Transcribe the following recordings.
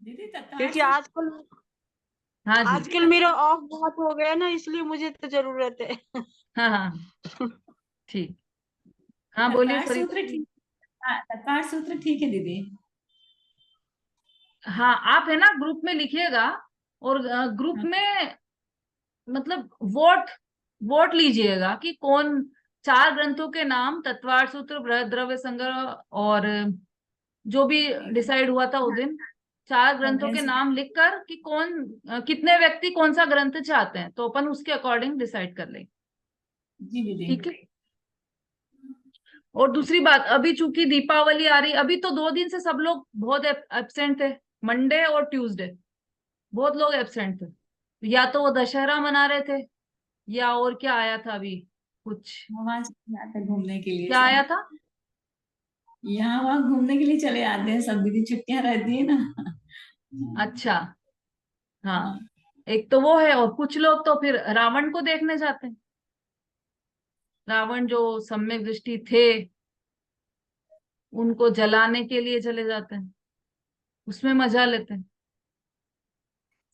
दीदी तत्काल क्योंकि सूत्र। आजकल हाँ जी। आजकल मेरा ऑफ बहुत हो गया ना, इसलिए मुझे तो जरूरत है। हाँ हाँ ठीक। हाँ बोलिए तत्काल फरीदा सूत्र जी। ठीक। हाँ, तत्काल सूत्र ठीक है दीदी। हाँ आप है ना ग्रुप में लिखिएगा, और ग्रुप हाँ, में मतलब वोट वोट लीजिएगा कि कौन, चार ग्रंथों के नाम तत्वार सूत्र, बृहद द्रव्य संग्रह और जो भी डिसाइड हुआ था उस दिन, चार ग्रंथों के कॉम्प्रिहेंसिव। नाम लिखकर कि कौन कितने व्यक्ति कौन सा ग्रंथ चाहते हैं, तो अपन उसके अकॉर्डिंग डिसाइड कर लेंगे। जी दीदी। ठीक है। और दूसरी बात, अभी चूंकि दीपावली आ रही, अभी तो 2 दिन से सब लोग बहुत एब्सेंट थे, मंडे और ट्यूसडे बहुत लोग एब्सेंट थे। या तो वो दशहरा मना रहे थे, या और क्या आया था अभी कुछ, वहां चले जाते हैं घूमने के लिए क्या आया सब। था। यहाँ वहाँ घूमने के लिए चले जाते हैं सब दीदी, छुट्टियां रहती है ना। अच्छा। हाँ, हाँ। एक तो वो है, और कुछ लोग तो फिर रावण को देखने जाते हैं। रावण जो सम्यक दृष्टि थे, उनको जलाने के लिए चले जाते हैं, उसमें मजा लेते हैं।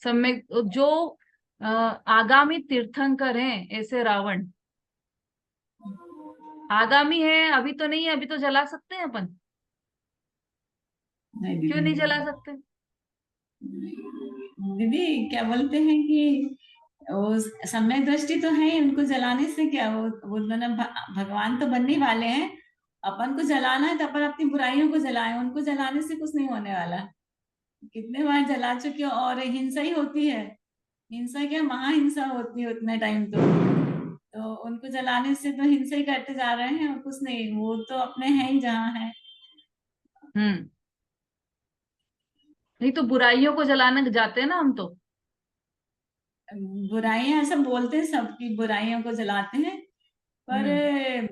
सम्यक जो आगामी तीर्थंकर हैं, ऐसे रावण आगामी है, अभी तो नहीं है, अभी तो जला सकते हैं अपन। नहीं क्यों दीदी। नहीं जला सकते। दीदी क्या बोलते हैं कि वो सम्यक दृष्टि तो है ही, उनको जलाने से क्या, वो दोनों भगवान तो बनने वाले हैं। अपन को जलाना है तो अपन अपनी बुराइयों को जलाएं, उनको जलाने से कुछ नहीं होने वाला। कितने बार जला चुके हो, और हिंसा ही होती है। हिंसा क्या, महाहिंसा होती है उतने टाइम तो उनको जलाने से तो हिंसा ही करते जा रहे हैं, और कुछ नहीं, वो तो अपने हैं ही जहाँ है। हम्म। नहीं तो बुराइयों को जलाने जाते हैं ना हम तो। बुराइयां ऐसा बोलते हैं, सबकी बुराइयों को जलाते हैं, पर हम्म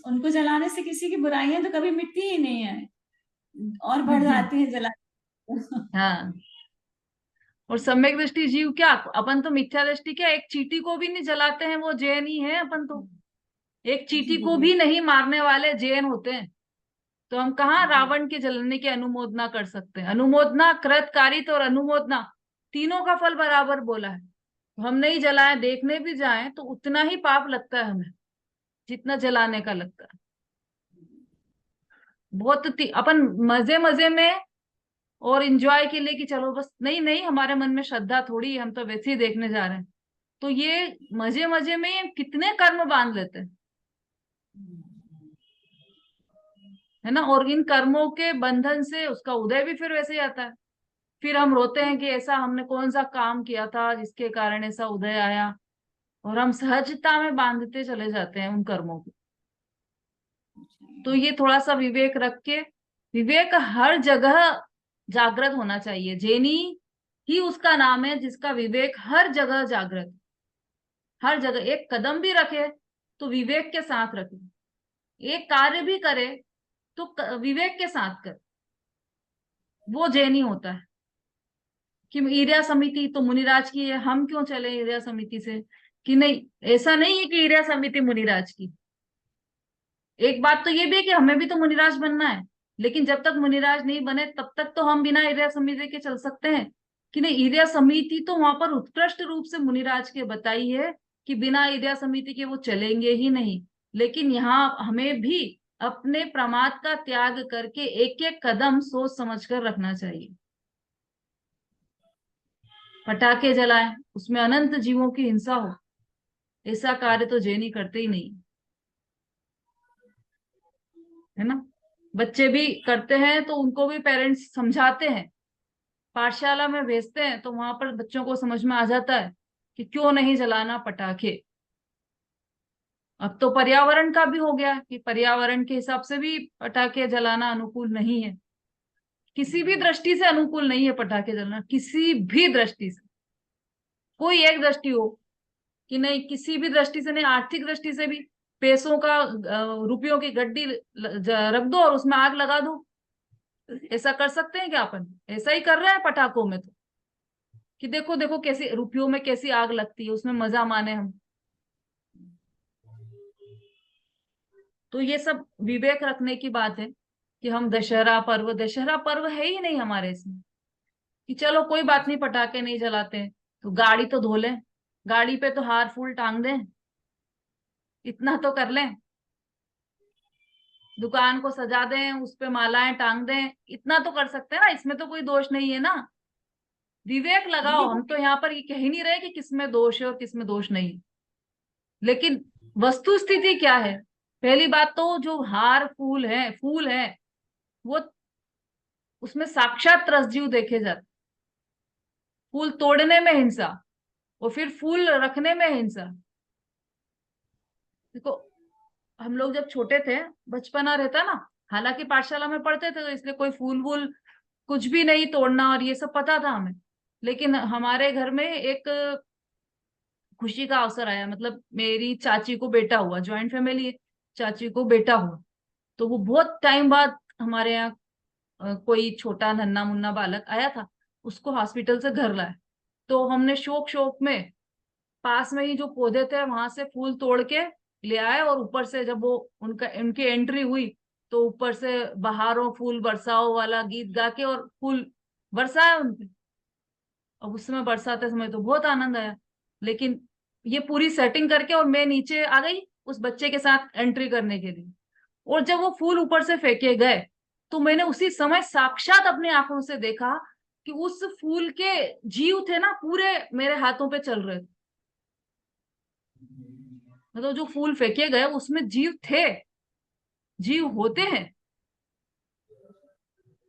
उनको जलाने से किसी की बुराइयां तो कभी मिटती ही नहीं है, और बढ़ हम्म, जाती है जला। हाँ। और सम्यक दृष्टि जीव क्या, अपन तो मिथ्या दृष्टि क्या, एक चींटी को भी नहीं जलाते हैं, वो जैन ही है अपन तो। एक जी चींटी को दीदी। भी नहीं मारने वाले जैन होते हैं। तो हम कहाँ जी। रावण के जलने की अनुमोदना कर सकते हैं। अनुमोदना, कृतकारित और अनुमोदना, तीनों का फल बराबर बोला है। तो हम नहीं जलाए, देखने भी जाएं तो उतना ही पाप लगता है हमें, जितना जलाने का लगता है। बहुत अपन मजे मजे में और इंजॉय के लिए कि चलो बस, नहीं नहीं, हमारे मन में श्रद्धा थोड़ी है, हम तो वैसे ही देखने जा रहे हैं। तो ये मजे मजे में कितने कर्म बांध लेते हैं, है ना। और इन कर्मों के बंधन से उसका उदय भी फिर वैसे ही आता है। फिर हम रोते हैं कि ऐसा हमने कौन सा काम किया था जिसके कारण ऐसा उदय आया, और हम सहजता में बांधते चले जाते हैं उन कर्मों को। तो ये थोड़ा सा विवेक रख के, विवेक हर जगह जागृत होना चाहिए। जेनी ही उसका नाम है जिसका विवेक हर जगह जागृत, हर जगह एक कदम भी रखे तो विवेक के साथ रखे, एक कार्य भी करे तो विवेक के साथ करे, वो जैनी होता है। कि ईर्या समिति तो मुनिराज की है, हम क्यों चले ईर्या समिति से, कि नहीं, ऐसा नहीं है कि ईर्या समिति मुनिराज की। एक बात तो ये भी है कि हमें भी तो मुनिराज बनना है, लेकिन जब तक मुनिराज नहीं बने तब तक तो हम बिना ईर्या समिति के चल सकते हैं। कि नहीं, ईर्या समिति तो वहां पर उत्कृष्ट रूप से मुनिराज के बताई है कि बिना ईर्या समिति के वो चलेंगे ही नहीं। लेकिन यहाँ हमें भी अपने प्रमाद का त्याग करके एक एक कदम सोच समझ कर रखना चाहिए। पटाखे जलाएं, उसमें अनंत जीवों की हिंसा हो, ऐसा कार्य तो जैनी करते ही नहीं, है ना। बच्चे भी करते हैं तो उनको भी पेरेंट्स समझाते हैं, पाठशाला में भेजते हैं, तो वहां पर बच्चों को समझ में आ जाता है कि क्यों नहीं जलाना पटाखे। अब तो पर्यावरण का भी हो गया कि पर्यावरण के हिसाब से भी पटाखे जलाना अनुकूल नहीं है, किसी भी दृष्टि से अनुकूल नहीं है पटाखे जलाना, किसी भी दृष्टि से। कोई एक दृष्टि हो कि नहीं, किसी भी दृष्टि से नहीं, आर्थिक दृष्टि से भी, पैसों का रुपयों की गड्डी रख दो और उसमें आग लगा दो, ऐसा कर सकते हैं क्या अपन। ऐसा ही कर रहे हैं पटाखों में तो, कि देखो देखो कैसी रुपयों में कैसी आग लगती है, उसमें मजा माने हम। तो ये सब विवेक रखने की बात है कि हम दशहरा पर्व, दशहरा पर्व है ही नहीं हमारे इसमें। कि चलो कोई बात नहीं, पटाखे नहीं जलाते तो गाड़ी तो धो लें, गाड़ी पे तो हार फूल टांग दें, इतना तो कर लें, दुकान को सजा दें, उस पे मालाएं टांग दें, इतना तो कर सकते हैं ना, इसमें तो कोई दोष नहीं है ना। विवेक लगाओ, दीदी हम तो यहाँ पर ये कह ही नहीं रहे कि किसमें दोष है और किसमें दोष नहीं है। लेकिन वस्तु स्थिति क्या है? पहली बात तो जो हार फूल है वो उसमें साक्षात त्रसजीव देखे जाते, फूल तोड़ने में हिंसा और फिर फूल रखने में हिंसा। देखो, हम लोग जब छोटे थे, बचपना रहता ना, हालांकि पाठशाला में पढ़ते थे तो इसलिए कोई फूल वूल कुछ भी नहीं तोड़ना और ये सब पता था हमें। लेकिन हमारे घर में एक खुशी का अवसर आया, मतलब मेरी चाची को बेटा हुआ, ज्वाइंट फैमिली है, चाची को बेटा हुआ, तो वो बहुत टाइम बाद हमारे यहाँ कोई छोटा नन्ना मुन्ना बालक आया था, उसको हॉस्पिटल से घर लाया। तो हमने शौक शौक में पास में ही जो पौधे थे वहां से फूल तोड़ के ले आए, और ऊपर से जब वो उनकी एंट्री हुई तो ऊपर से बहारों फूल बरसाओ वाला गीत गा के और फूल बरसाए उनपे। अब उस समय बरसाते समय तो बहुत आनंद आया, लेकिन ये पूरी सेटिंग करके और मैं नीचे आ गई उस बच्चे के साथ एंट्री करने के लिए, और जब वो फूल ऊपर से फेंके गए तो मैंने उसी समय साक्षात अपनी आंखों से देखा कि उस फूल के जीव थे ना, पूरे मेरे हाथों पे चल रहे थे। मतलब जो फूल फेंके गए उसमें जीव थे, जीव होते हैं,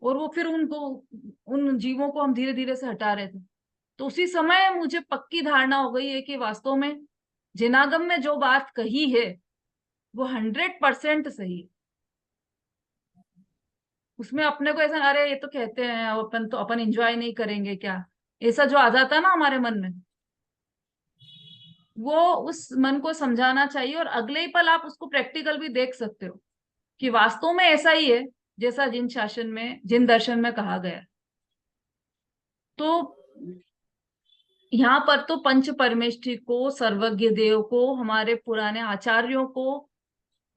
और वो फिर उनको, उन जीवों को हम धीरे धीरे से हटा रहे थे। तो उसी समय मुझे पक्की धारणा हो गई है कि वास्तव में जिनागम में जो बात कही है वो 100% सही है। उसमें अपने को ऐसा, अरे ये तो कहते हैं, अब अपन तो अपन एंजॉय नहीं करेंगे क्या, ऐसा जो आ जाता है ना हमारे मन में, वो उस मन को समझाना चाहिए, और अगले ही पल आप उसको प्रैक्टिकल भी देख सकते हो कि वास्तव में ऐसा ही है जैसा जिन शासन में, जिन दर्शन में कहा गया है। तो यहाँ पर तो पंच परमेष्ठी को, सर्वज्ञ देव को, हमारे पुराने आचार्यों को,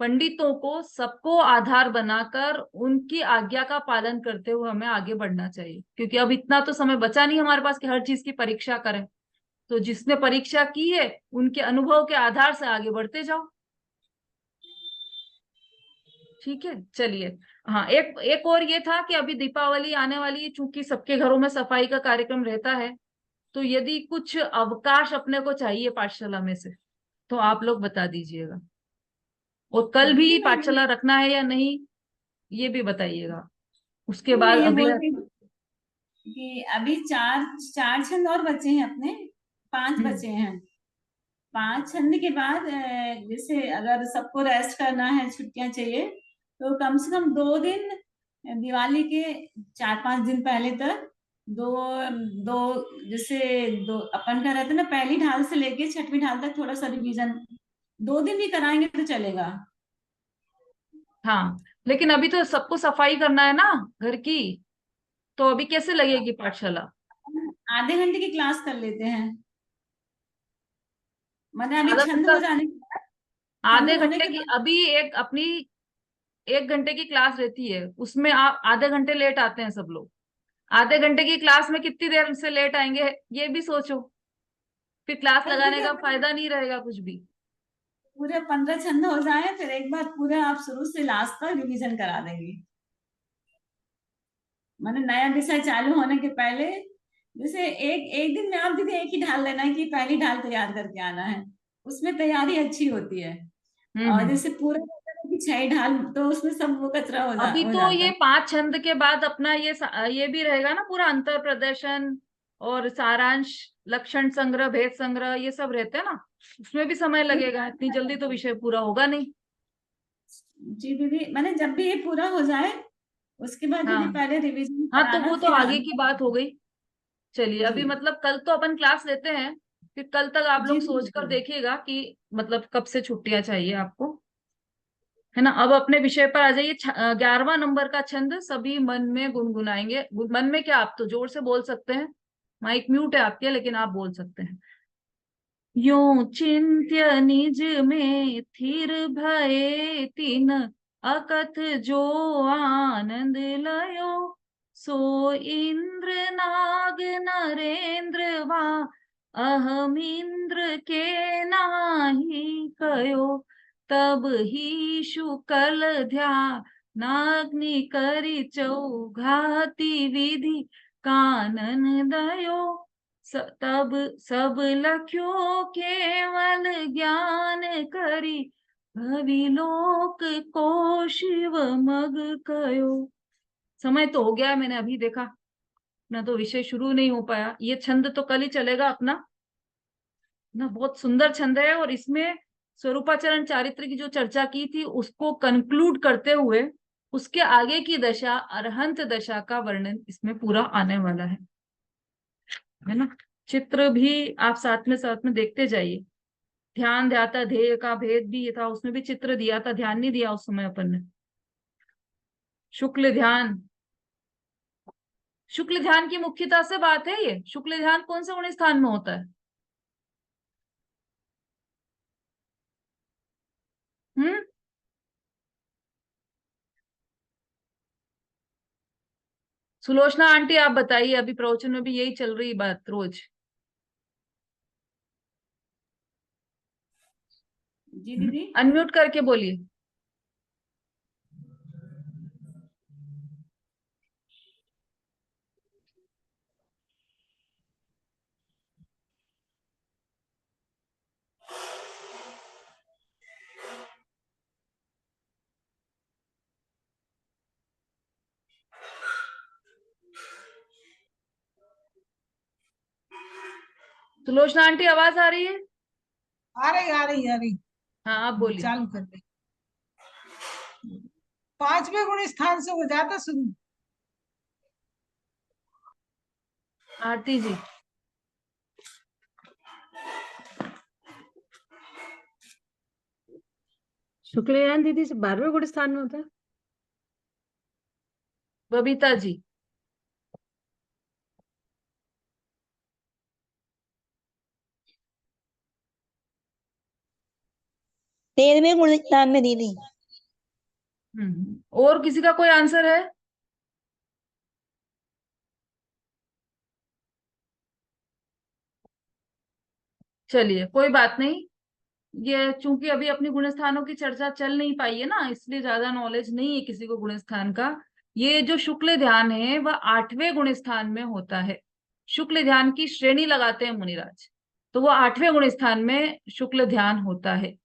पंडितों को, सबको आधार बनाकर उनकी आज्ञा का पालन करते हुए हमें आगे बढ़ना चाहिए, क्योंकि अब इतना तो समय बचा नहीं हमारे पास कि हर चीज की परीक्षा करें। तो जिसने परीक्षा की है उनके अनुभव के आधार से आगे बढ़ते जाओ। ठीक है, चलिए। हाँ, एक एक और ये था कि अभी दीपावली आने वाली है, चूंकि सबके घरों में सफाई का कार्यक्रम रहता है, तो यदि कुछ अवकाश अपने को चाहिए पाठशाला में से तो आप लोग बता दीजिएगा, और कल दीदी भी पाठशाला रखना है या नहीं ये भी बताइएगा। उसके मैं बाद ये बोल अगले, रही हूँ कि अभी चार चार छंद और बचे हैं अपने, 5 बचे हैं। 5 छंद के बाद जैसे अगर सबको रेस्ट करना है, छुट्टियां चाहिए, तो कम से कम 2 दिन दिवाली के 4-5 दिन पहले तक, दो दो जैसे दो अपन का रहता है ना, पहली ढाल से लेके छठवीं ढाल तक थोड़ा सा रिवीजन 2 दिन भी कराएंगे तो चलेगा। हाँ, लेकिन अभी तो सबको सफाई करना है ना घर की, तो अभी कैसे लगेगी पाठशाला? आधे घंटे की क्लास कर लेते हैं, मैंने अभी आधा छंद घंटा, हो जाने के बाद, छंद आधे होने घंटे के की बाद अभी एक अपनी 1 घंटे की क्लास रहती है, उसमें आप आधे घंटे लेट आते हैं सब लोग। आधे घंटे की क्लास में कितनी देर से लेट आएंगे ये भी सोचो, फिर क्लास बस लगाने दीदी का अपने फायदा नहीं रहेगा कुछ भी। पूरे 15 छंद हो जाए, फिर एक बार पूरा आप शुरू से लास्ट तक रिवीजन करा देंगे। मैंने नया विषय चालू होने के पहले, जैसे एक एक दिन में आप दीदी एक ही ढाल लेना है कि पहली ढाल तैयार करके आना है, उसमें तैयारी अच्छी होती है। और हम्म। जैसे पूरा की 6 ढाल, तो उसमें सब वो कचरा अभी हो तो जाता ये है। 5 छंद के बाद अपना ये भी रहेगा ना, पूरा अंतर प्रदर्शन और सारांश, लक्षण संग्रह, भेद संग्रह, ये सब रहते हैं ना, उसमें भी समय लगेगा, इतनी जल्दी तो विषय पूरा होगा नहीं। जी दीदी, मैंने जब भी ये पूरा हो जाए उसके बाद हाँ दीदी पहले रिवीजन हाँ, तो कराना, वो तो फिर आगे की बात हो गई। चलिए, जी अभी मतलब कल तो अपन क्लास लेते हैं, फिर कल तक आप जी लोग सोच कर बिल्कुल। देखिएगा कि मतलब कब से छुट्टियां चाहिए आपको, है ना। अब अपने विषय पर आ जाइए। 11वां नंबर का छंद सभी मन में गुनगुनाएंगे। मन में क्या, आप तो जोर से बोल सकते हैं, माइक म्यूट है आपके, लेकिन आप बोल सकते हैं। यूं चिंत्य निज में थिर भये तिन अकथ जो आनंद लयो, सो इंद्र नाग नरेंद्र वा अहम इंद्र के नाही कयो। तब ही शुक्ल ध्यानाग्नि करी चौघाती विधि कानन दयो। तब सब लख्यो केवल ज्ञान करी भविलोक को शिव मग कयो। समय तो हो गया है, मैंने अभी देखा ना, तो विषय शुरू नहीं हो पाया। ये छंद तो कल ही चलेगा अपना ना, बहुत सुंदर छंद है। और इसमें स्वरूपाचरण चारित्र की जो चर्चा की थी उसको कंक्लूड करते हुए उसके आगे की दशा अरहंत दशा का वर्णन इसमें पूरा आने वाला है ना। चित्र भी आप साथ में देखते जाइए। ध्यान ध्याता ध्येय का भेद भी ये था, उसमें भी चित्र दिया था, ध्यान नहीं दिया उस समय अपन ने। शुक्ल ध्यान, शुक्ल ध्यान की मुख्यता से बात है ये। शुक्ल ध्यान कौन से गुण स्थान में होता है? हम्म, सुलोचना आंटी आप बताइए, अभी प्रवचन में भी यही चल रही बात रोज। जी दीदी। अनम्यूट करके बोलिए। सुलोचना आंटी आवाज आ रही है? आ रही आ रही आ रही। हाँ आप बोलिए। चालू कर दे। पांचवें गुण स्थान से हो जाता शुरू। आरती जी। शुक्लयान दीदी से 12वें गुण स्थान में होता है। बबीता जी। तेरहवें गुण स्थान में दीदी। और किसी का कोई आंसर है? चलिए कोई बात नहीं। ये चूंकि अभी अपनी गुण स्थानों की चर्चा चल नहीं पाई है ना, इसलिए ज्यादा नॉलेज नहीं है किसी को गुण स्थान का। ये जो शुक्ल ध्यान है वह 8वें गुण स्थान में होता है। शुक्ल ध्यान की श्रेणी लगाते हैं मुनिराज, तो वो 8वें गुण स्थान में शुक्ल ध्यान होता है।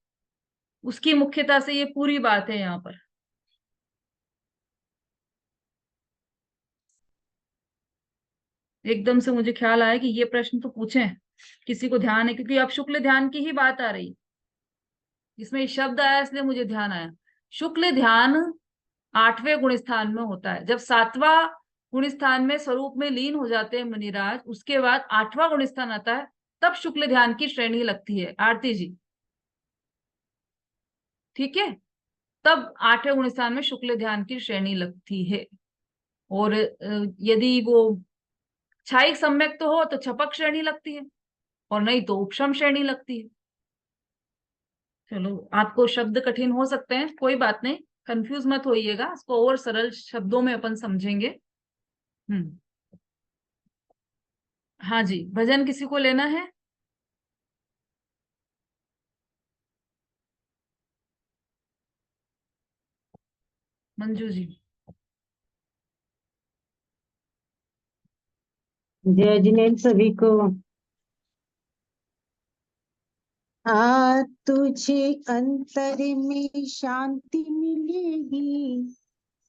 उसकी मुख्यता से ये पूरी बात है यहाँ पर। एकदम से मुझे ख्याल आया कि ये प्रश्न तो पूछें, किसी को ध्यान है, क्योंकि अब शुक्ल ध्यान की ही बात आ रही। इसमें शब्द आया इसलिए मुझे ध्यान आया। शुक्ल ध्यान 8वें गुण स्थान में होता है। जब 7वां गुण स्थान में स्वरूप में लीन हो जाते हैं मुनिराज, उसके बाद 8वां गुण स्थान आता है, तब शुक्ल ध्यान की श्रेणी लगती है। आरती जी ठीक है, तब 8वें गुण स्थान में शुक्ल ध्यान की श्रेणी लगती है। और यदि वो छायिक सम्यक तो हो तो छपक श्रेणी लगती है, और नहीं तो उपशम श्रेणी लगती है। चलो आपको शब्द कठिन हो सकते हैं, कोई बात नहीं, कंफ्यूज मत होइएगा, इसको और सरल शब्दों में अपन समझेंगे। हम्म, हाँ जी, भजन किसी को लेना है? मंजू जी। जय जिनेन्द्र सभी को। तुझे अंतर में शांति मिलेगी,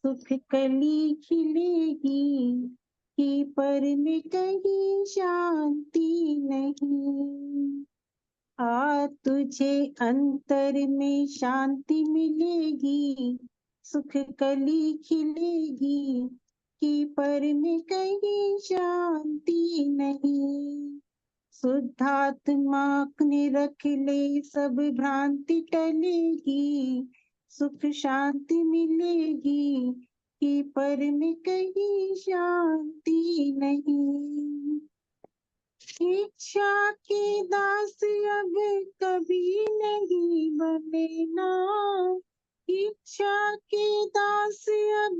सुख कली खिलेगी, कि पर में कहीं शांति नहीं। तुझे अंतर में शांति मिलेगी, सुख कली खिलेगी, कि पर में कहीं शांति नहीं। शुद्धात्मा ने रख ले सब भ्रांति टलेगी, सुख शांति मिलेगी, कि पर में कहीं शांति नहीं। इच्छा के दास अब कभी नहीं बनेना, इच्छा के दास अब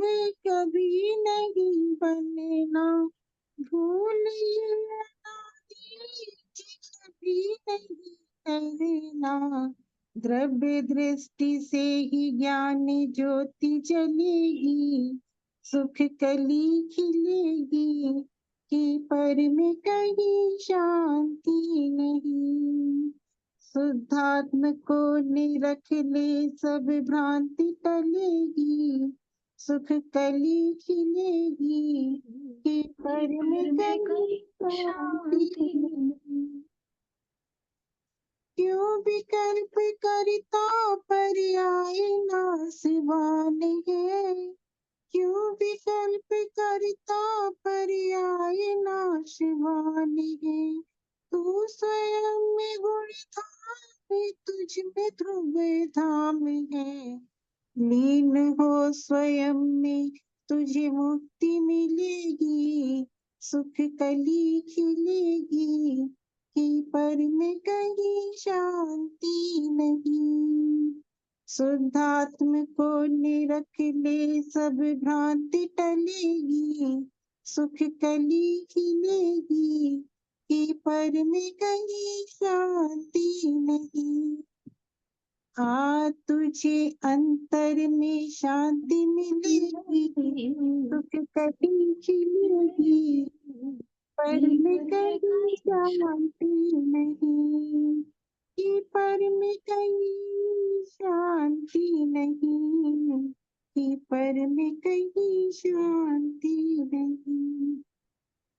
कभी नहीं बनना, भूलिए अनादि कभी नहीं करना। द्रव्य दृष्टि से ही ज्ञान ज्योति जलेगी, सुख कली खिलेगी, कि पर में कहीं शांति नहीं। शुद्धात्म को निरख ले सब भ्रांति टलेगी, सुख कली खिलेगी, कि पर में कहीं शांति नहीं। क्यों विकल्प करता पर्याय नासवान है, क्यों विकल्प करता पर्याय नाशवान है। तू स्वयं में गुण धाम, तुझ में ध्रुव धाम है। लीन हो स्वयं में तुझे मुक्ति मिलेगी, सुख कली खिलेगी, कि पर में कहीं शांति नहीं। शुद्धात्म को निरख ले सब भ्रांति टलेगी, सुख कली खिलेगी, कि पर में कहीं शांति नहीं। आ तुझे अंतर में शांति मिलेगी, सुख कली खिलेगी, पर में कहीं शांति नहीं, कि पर में कहीं शांति नहीं, कि पर में कहीं शांति नहीं।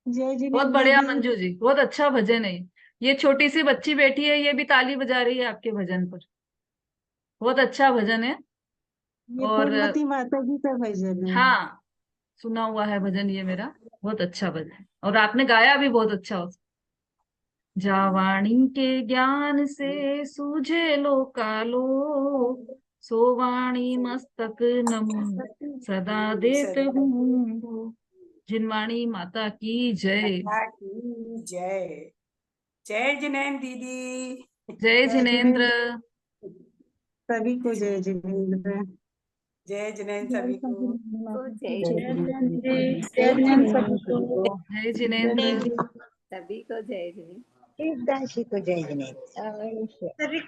जय बहुत जिनेंद्र बढ़िया दीदी। मंजू जी, बहुत अच्छा भजन है। ये छोटी सी बच्ची बैठी है, ये भी ताली बजा रही है आपके भजन पर। बहुत अच्छा भजन है। ये और पूर्णमती माता जी का भजन है। हाँ, सुना हुआ है भजन ये मेरा। बहुत अच्छा भजन है और आपने गाया भी बहुत अच्छा हो। जावाणी के ज्ञान से सूझे लो कालो, सोवाणी मस्तक नमो सदा देत हूँ। जिनवाणी माता की जय। माता की जय। जय जिनेंद्र दीदी। जय जिनेंद्र। सभी को जय जिनेंद्र। जय जिनेंद्र सभी को। जय जय जिनेंद्र। सभी को जय जिनेंद्र। शिवदास जी को जय जिनेंद्र।